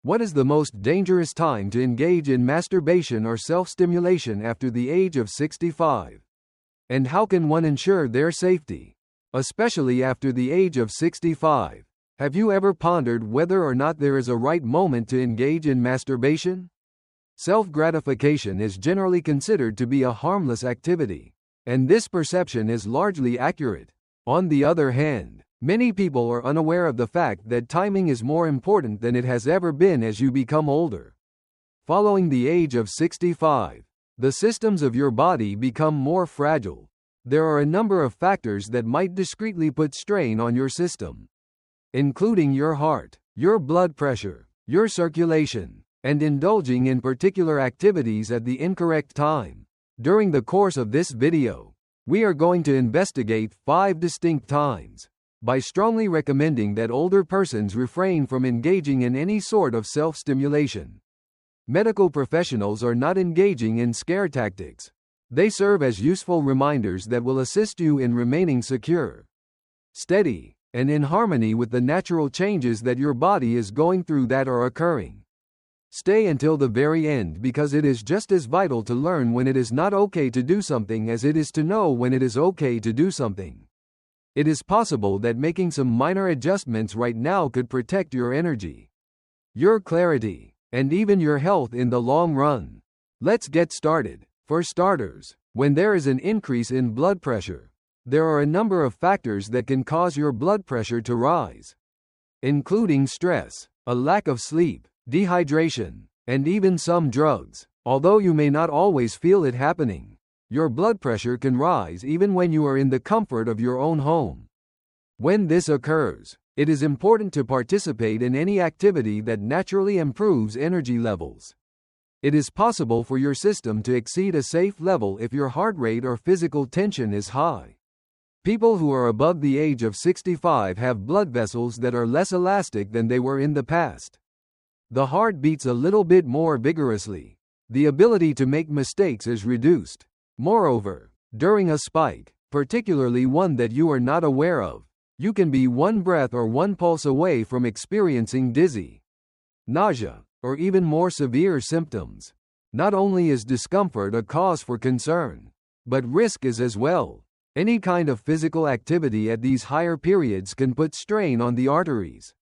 What is the most dangerous time to engage in masturbation or self-stimulation after the age of 65? And how can one ensure their safety, especially after the age of 65? Have you ever pondered whether or not there is a right moment to engage in masturbation? Self-gratification is generally considered to be a harmless activity, and this perception is largely accurate. On the other hand, many people are unaware of the fact that timing is more important than it has ever been as you become older. Following the age of 65, the systems of your body become more fragile. There are a number of factors that might discreetly put strain on your system, including your heart, your blood pressure, your circulation, and indulging in particular activities at the incorrect time. During the course of this video, we are going to investigate 5 distinct times, by strongly recommending that older persons refrain from engaging in any sort of self-stimulation. Medical professionals are not engaging in scare tactics. They serve as useful reminders that will assist you in remaining secure, steady, and in harmony with the natural changes that your body is going through that are occurring. Stay until the very end because it is just as vital to learn when it is not okay to do something as it is to know when it is okay to do something. It is possible that making some minor adjustments right now could protect your energy, your clarity, and even your health in the long run. Let's get started. For starters, when there is an increase in blood pressure, there are a number of factors that can cause your blood pressure to rise, including stress, a lack of sleep, dehydration, and even some drugs. Although you may not always feel it happening, your blood pressure can rise even when you are in the comfort of your own home. When this occurs, it is important to participate in any activity that naturally improves energy levels. It is possible for your system to exceed a safe level if your heart rate or physical tension is high. People who are above the age of 65 have blood vessels that are less elastic than they were in the past. The heart beats a little bit more vigorously. The ability to make mistakes is reduced. Moreover, during a spike, particularly one that you are not aware of, you can be one breath or one pulse away from experiencing dizzy, nausea, or even more severe symptoms. Not only is discomfort a cause for concern, but risk is as well. Any kind of physical activity at these higher periods can put strain on the arteries,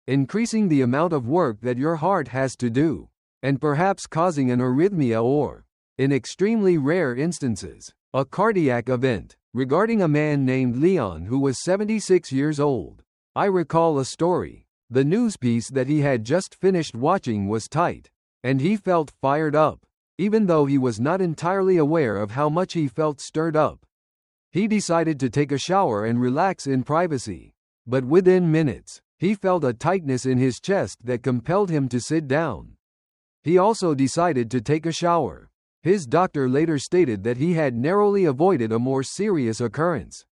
increasing the amount of work that your heart has to do, and perhaps causing an arrhythmia or, in extremely rare instances, a cardiac event. Regarding a man named Leon who was 76 years old, I recall a story. The news piece that he had just finished watching was tight, and he felt fired up, even though he was not entirely aware of how much he felt stirred up. He decided to take a shower and relax in privacy, but within minutes, he felt a tightness in his chest that compelled him to sit down. He also decided to take a shower. His doctor later stated that he had narrowly avoided a more serious occurrence,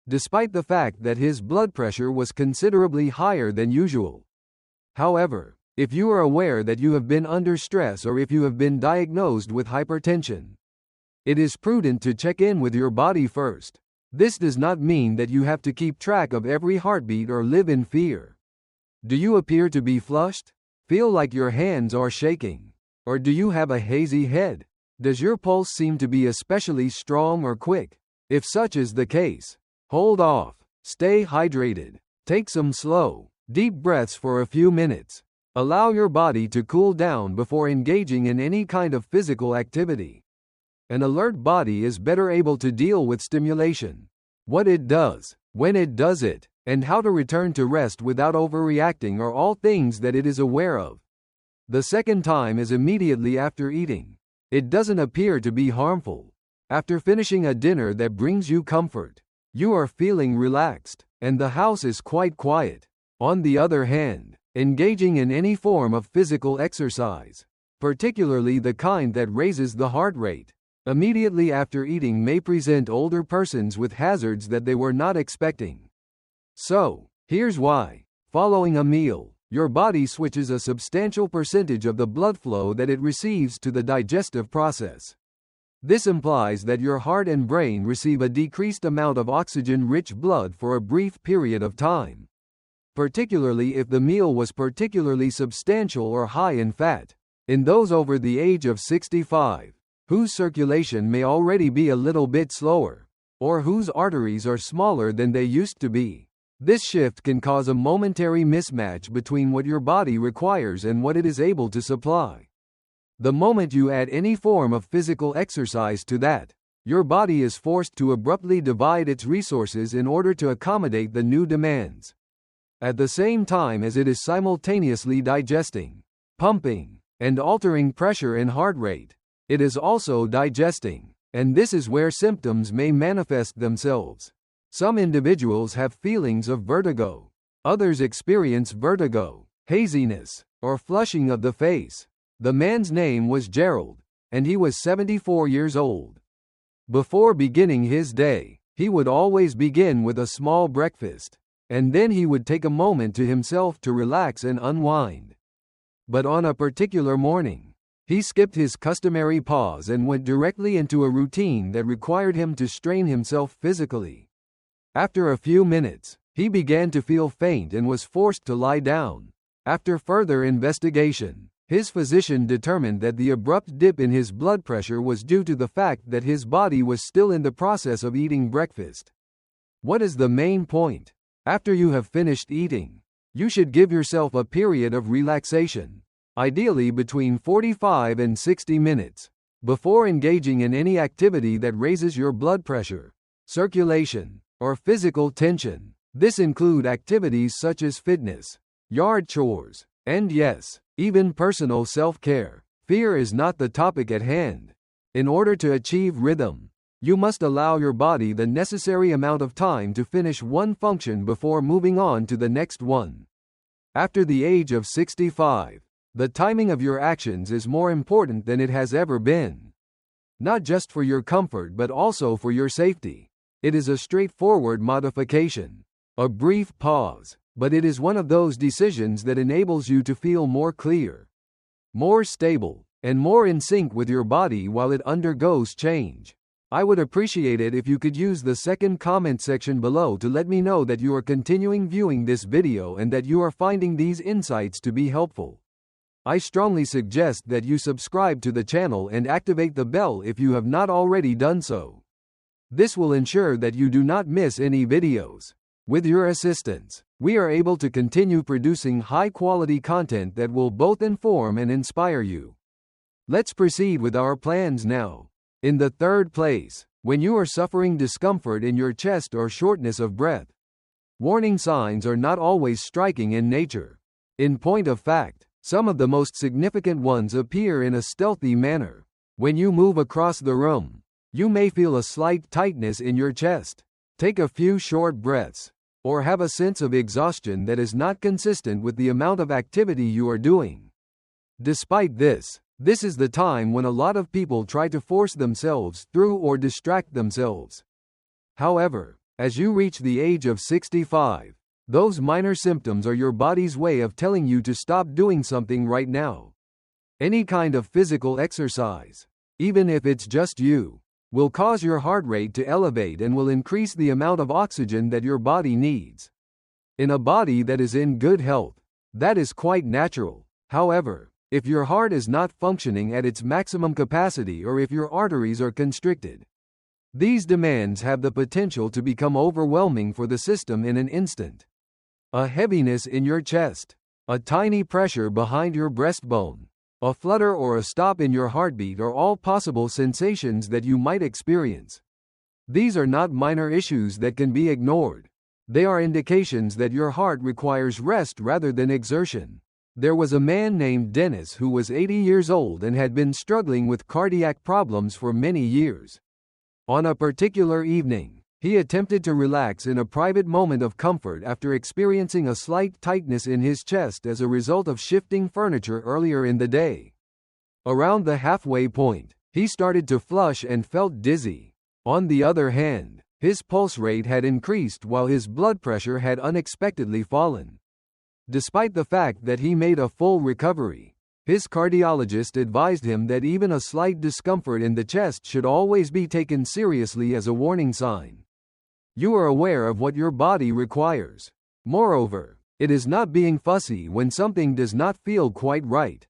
despite the fact that his blood pressure was considerably higher than usual. However, if you are aware that you have been under stress or if you have been diagnosed with hypertension, it is prudent to check in with your body first. This does not mean that you have to keep track of every heartbeat or live in fear. Do you appear to be flushed? Feel like your hands are shaking? Or do you have a hazy head? Does your pulse seem to be especially strong or quick? If such is the case, hold off. Stay hydrated. Take some slow, deep breaths for a few minutes. Allow your body to cool down before engaging in any kind of physical activity. An alert body is better able to deal with stimulation, what it does, when it does it, and how to return to rest without overreacting are all things that it is aware of. The second time is immediately after eating. It doesn't appear to be harmful. After finishing a dinner that brings you comfort, you are feeling relaxed, and the house is quite quiet. On the other hand, engaging in any form of physical exercise, particularly the kind that raises the heart rate, immediately after eating may present older persons with hazards that they were not expecting. So, here's why. Following a meal, your body switches a substantial percentage of the blood flow that it receives to the digestive process. This implies that your heart and brain receive a decreased amount of oxygen-rich blood for a brief period of time. particularly if the meal was particularly substantial or high in fat. In those over the age of 65, whose circulation may already be a little bit slower, or whose arteries are smaller than they used to be, this shift can cause a momentary mismatch between what your body requires and what it is able to supply. The moment you add any form of physical exercise to that, your body is forced to abruptly divide its resources in order to accommodate the new demands. At the same time as it is simultaneously digesting, pumping, and altering pressure and heart rate, it is also digesting, and this is where symptoms may manifest themselves. Some individuals have feelings of vertigo. Others experience vertigo, haziness, or flushing of the face. The man's name was Gerald, and he was 74 years old. Before beginning his day, he would always begin with a small breakfast, and then he would take a moment to himself to relax and unwind. But on a particular morning, he skipped his customary pause and went directly into a routine that required him to strain himself physically. After a few minutes, he began to feel faint and was forced to lie down. After further investigation, his physician determined that the abrupt dip in his blood pressure was due to the fact that his body was still in the process of eating breakfast. What is the main point? After you have finished eating, you should give yourself a period of relaxation, ideally between 45 and 60 minutes, before engaging in any activity that raises your blood pressure, circulation, or physical tension. This include activities such as fitness, yard chores, and yes, even personal self-care. Fear is not the topic at hand. In order to achieve rhythm, you must allow your body the necessary amount of time to finish one function before moving on to the next one. After the age of 65, the timing of your actions is more important than it has ever been. Not just for your comfort but also for your safety. It is a straightforward modification, a brief pause, but it is one of those decisions that enables you to feel more clear, more stable, and more in sync with your body while it undergoes change. I would appreciate it if you could use the second comment section below to let me know that you are continuing viewing this video and that you are finding these insights to be helpful. I strongly suggest that you subscribe to the channel and activate the bell if you have not already done so. This will ensure that you do not miss any videos. With your assistance, we are able to continue producing high-quality content that will both inform and inspire you. Let's proceed with our plans now. In the third place, when you are suffering discomfort in your chest or shortness of breath, warning signs are not always striking in nature. In point of fact, some of the most significant ones appear in a stealthy manner. When you move across the room, you may feel a slight tightness in your chest, take a few short breaths, or have a sense of exhaustion that is not consistent with the amount of activity you are doing. Despite this, this is the time when a lot of people try to force themselves through or distract themselves. However, as you reach the age of 65, those minor symptoms are your body's way of telling you to stop doing something right now. Any kind of physical exercise, even if it's just you, will cause your heart rate to elevate and will increase the amount of oxygen that your body needs. In a body that is in good health, that is quite natural. However, if your heart is not functioning at its maximum capacity or if your arteries are constricted, these demands have the potential to become overwhelming for the system in an instant. A heaviness in your chest, a tiny pressure behind your breastbone, a flutter or a stop in your heartbeat are all possible sensations that you might experience. These are not minor issues that can be ignored. They are indications that your heart requires rest rather than exertion. There was a man named Dennis who was 80 years old and had been struggling with cardiac problems for many years. On a particular evening, he attempted to relax in a private moment of comfort after experiencing a slight tightness in his chest as a result of shifting furniture earlier in the day. Around the halfway point, he started to flush and felt dizzy. On the other hand, his pulse rate had increased while his blood pressure had unexpectedly fallen. Despite the fact that he made a full recovery, his cardiologist advised him that even a slight discomfort in the chest should always be taken seriously as a warning sign. You are aware of what your body requires. Moreover, It is not being fussy when something does not feel quite right.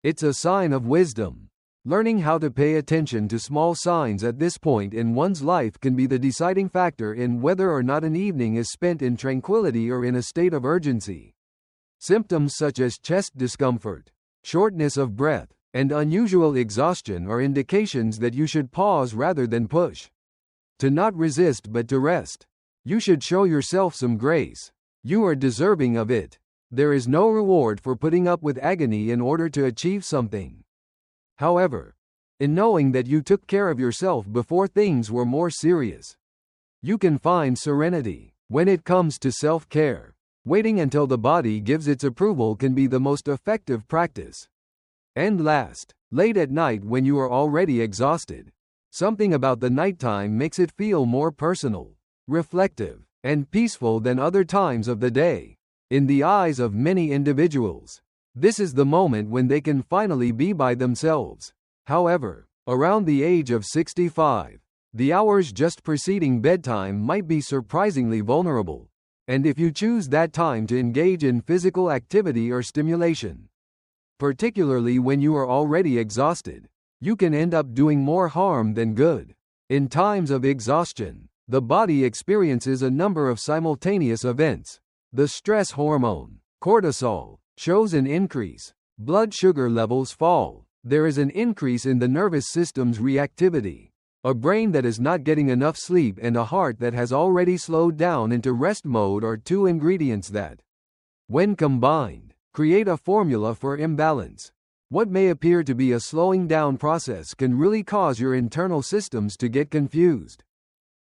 It's a sign of wisdom. Learning how to pay attention to small signs at this point in one's life can be the deciding factor in whether or not an evening is spent in tranquility or in a state of urgency. Symptoms such as chest discomfort, shortness of breath, and unusual exhaustion are indications that you should pause rather than push. To not resist but to rest. You should show yourself some grace. You are deserving of it. There is no reward for putting up with agony in order to achieve something. However, in knowing that you took care of yourself before things were more serious, you can find serenity. When it comes to self-care, waiting until the body gives its approval can be the most effective practice. And last, late at night when you are already exhausted, something about the nighttime makes it feel more personal, reflective, and peaceful than other times of the day. In the eyes of many individuals, this is the moment when they can finally be by themselves. However, around the age of 65, the hours just preceding bedtime might be surprisingly vulnerable, and if you choose that time to engage in physical activity or stimulation, particularly when you are already exhausted, you can end up doing more harm than good. In times of exhaustion, the body experiences a number of simultaneous events. The stress hormone, cortisol, shows an increase. Blood sugar levels fall. There is an increase in the nervous system's reactivity. A brain that is not getting enough sleep and a heart that has already slowed down into rest mode are two ingredients that, when combined, create a formula for imbalance. What may appear to be a slowing down process can really cause your internal systems to get confused.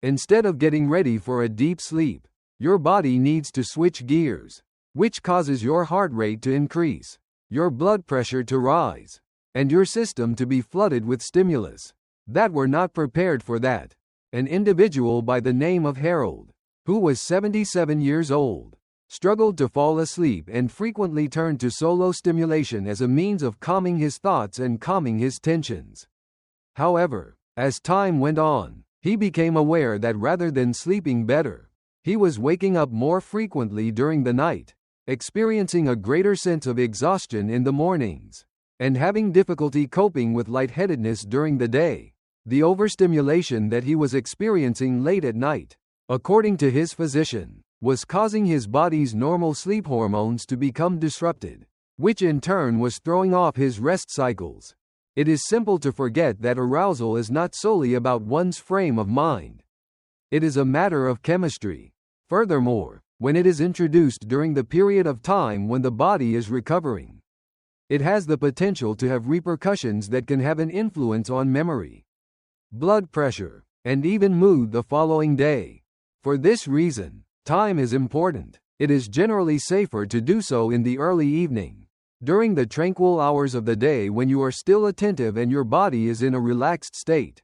Instead of getting ready for a deep sleep, your body needs to switch gears, which causes your heart rate to increase, your blood pressure to rise, and your system to be flooded with stimulus that were not prepared for that. An individual by the name of Harold, who was 77 years old, struggled to fall asleep and frequently turned to solo stimulation as a means of calming his thoughts and calming his tensions. However, as time went on, he became aware that rather than sleeping better, he was waking up more frequently during the night, experiencing a greater sense of exhaustion in the mornings, and having difficulty coping with lightheadedness during the day. The overstimulation that he was experiencing late at night, according to his physician, was causing his body's normal sleep hormones to become disrupted, which in turn was throwing off his rest cycles. It is simple to forget that arousal is not solely about one's frame of mind. It is a matter of chemistry. Furthermore, when it is introduced during the period of time when the body is recovering, it has the potential to have repercussions that can have an influence on memory, blood pressure, and even mood the following day. For this reason, time is important. It is generally safer to do so in the early evening, during the tranquil hours of the day when you are still attentive and your body is in a relaxed state.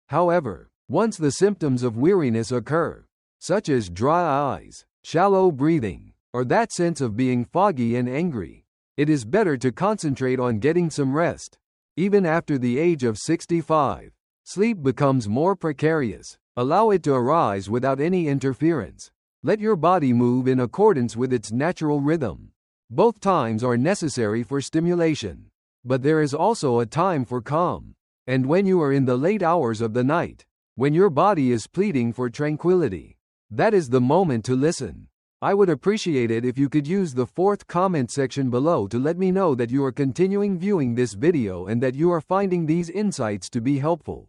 However, once the symptoms of weariness occur, such as dry eyes, shallow breathing, or that sense of being foggy and angry, it is better to concentrate on getting some rest. Even after the age of 65, sleep becomes more precarious. Allow it to arise without any interference. Let your body move in accordance with its natural rhythm. Both times are necessary for stimulation, but there is also a time for calm. And when you are in the late hours of the night, when your body is pleading for tranquility, that is the moment to listen. I would appreciate it if you could use the 4th comment section below to let me know that you are continuing viewing this video and that you are finding these insights to be helpful.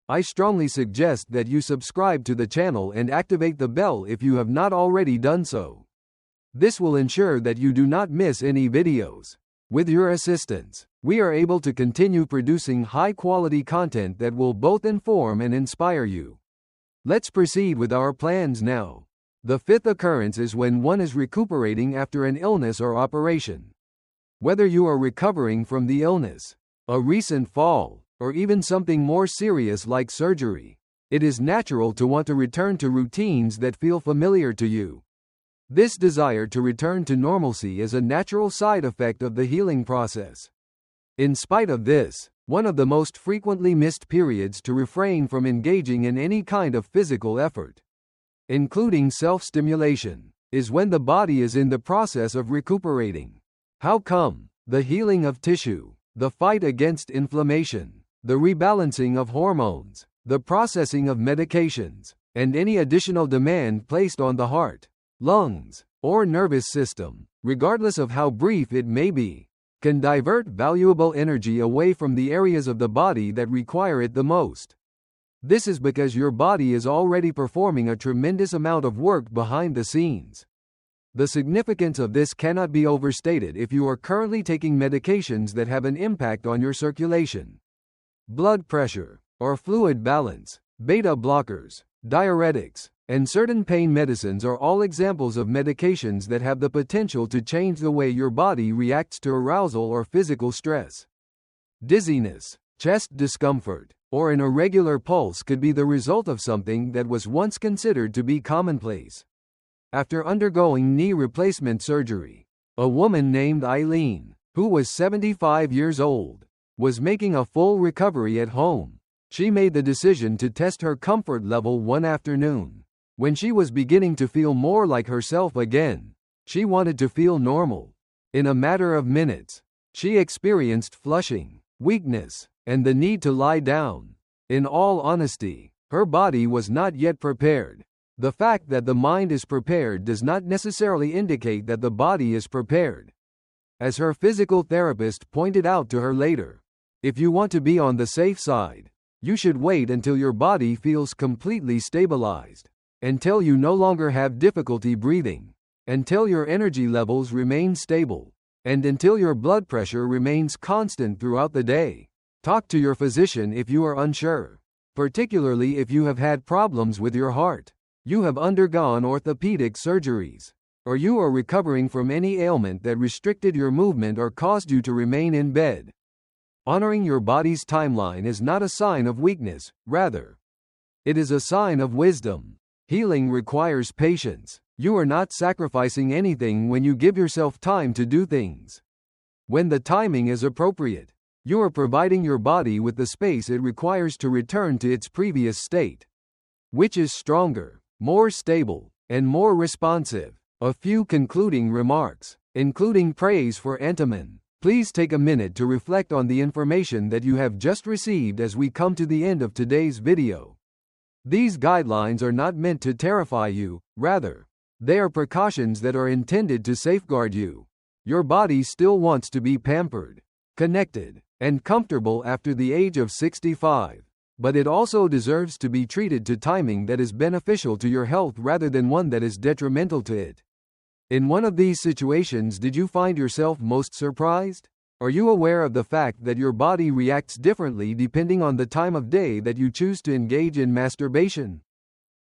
I strongly suggest that you subscribe to the channel and activate the bell if you have not already done so. This will ensure that you do not miss any videos. With your assistance, we are able to continue producing high-quality content that will both inform and inspire you. Let's proceed with our plans now. The 5th occurrence is when one is recuperating after an illness or operation. Whether you are recovering from the illness, a recent fall, or even something more serious like surgery, it is natural to want to return to routines that feel familiar to you. This desire to return to normalcy is a natural side effect of the healing process. In spite of this, one of the most frequently missed periods to refrain from engaging in any kind of physical effort, including self-stimulation, is when the body is in the process of recuperating. How come? The healing of tissue, the fight against inflammation, the rebalancing of hormones, the processing of medications, and any additional demand placed on the heart, lungs, or nervous system, regardless of how brief it may be, can divert valuable energy away from the areas of the body that require it the most. This is because your body is already performing a tremendous amount of work behind the scenes. The significance of this cannot be overstated if you are currently taking medications that have an impact on your circulation, blood pressure, or fluid balance. Beta blockers, diuretics, and certain pain medicines are all examples of medications that have the potential to change the way your body reacts to arousal or physical stress. Dizziness, chest discomfort, or an irregular pulse could be the result of something that was once considered to be commonplace. After undergoing knee replacement surgery, a woman named Eileen, who was 75 years old, was making a full recovery at home. She made the decision to test her comfort level one afternoon. When she was beginning to feel more like herself again, she wanted to feel normal. In a matter of minutes, she experienced flushing, weakness, and the need to lie down. In all honesty, her body was not yet prepared. The fact that the mind is prepared does not necessarily indicate that the body is prepared. As her physical therapist pointed out to her later, if you want to be on the safe side, you should wait until your body feels completely stabilized, until you no longer have difficulty breathing, until your energy levels remain stable, and until your blood pressure remains constant throughout the day. Talk to your physician if you are unsure, particularly if you have had problems with your heart, you have undergone orthopedic surgeries, or you are recovering from any ailment that restricted your movement or caused you to remain in bed. Honoring your body's timeline is not a sign of weakness, rather, it is a sign of wisdom. Healing requires patience. You are not sacrificing anything when you give yourself time to do things. When the timing is appropriate, you are providing your body with the space it requires to return to its previous state, which is stronger, more stable, and more responsive. A few concluding remarks, including praise for Antimon. Please take a minute to reflect on the information that you have just received as we come to the end of today's video. These guidelines are not meant to terrify you, rather, they are precautions that are intended to safeguard you. Your body still wants to be pampered, connected, and comfortable after the age of 65, but it also deserves to be treated to timing that is beneficial to your health rather than one that is detrimental to it. In one of these situations, did you find yourself most surprised? Are you aware of the fact that your body reacts differently depending on the time of day that you choose to engage in masturbation?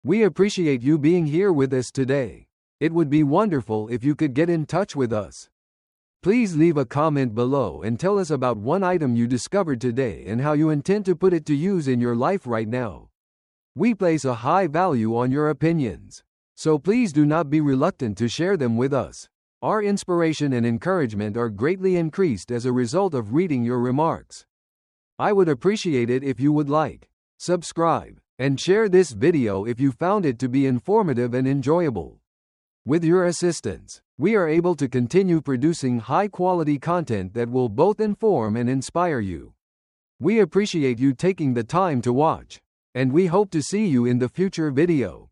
We appreciate you being here with us today. It would be wonderful if you could get in touch with us. Please leave a comment below and tell us about one item you discovered today and how you intend to put it to use in your life right now. We place a high value on your opinions, so please do not be reluctant to share them with us. Our inspiration and encouragement are greatly increased as a result of reading your remarks. I would appreciate it if you would like, subscribe, and share this video if you found it to be informative and enjoyable. With your assistance, we are able to continue producing high-quality content that will both inform and inspire you. We appreciate you taking the time to watch, and we hope to see you in the future video.